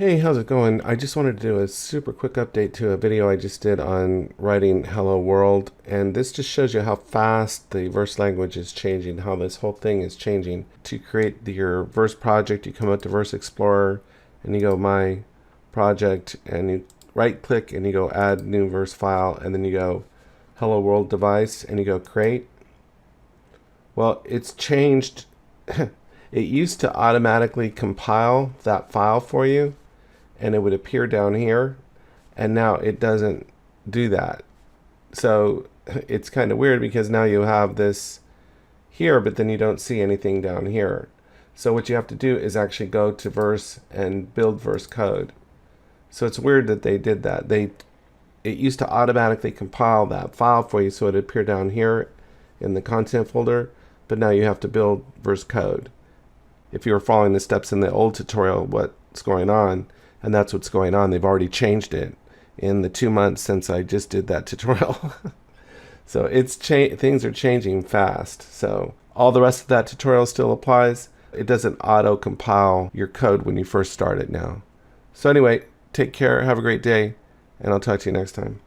Hey, how's it going? I just wanted to do a super quick update to a video I just did on writing Hello World, and this just shows you how fast the verse language is changing, how this whole thing is changing. To create your verse project, you come up to Verse Explorer and you go My Project and you right click and you go Add New Verse File, and then you go Hello World Device and you go Create. Well, it's changed. It used to automatically compile that file for you and it would appear down here, and now it doesn't do that. So it's kind of weird because now you have this here, but then you don't see anything down here. So what you have to do is actually go to verse and build verse code. So it's weird that they did that. It used to automatically compile that file for you so it would appear down here in the content folder, but now you have to build verse code. If you were following the steps in the old tutorial, what's going on, and that's what's going on. They've already changed it in the 2 months since I just did that tutorial. So things are changing fast. So all the rest of that tutorial still applies. It doesn't auto compile your code when you first start it now. So anyway, take care, have a great day, and I'll talk to you next time.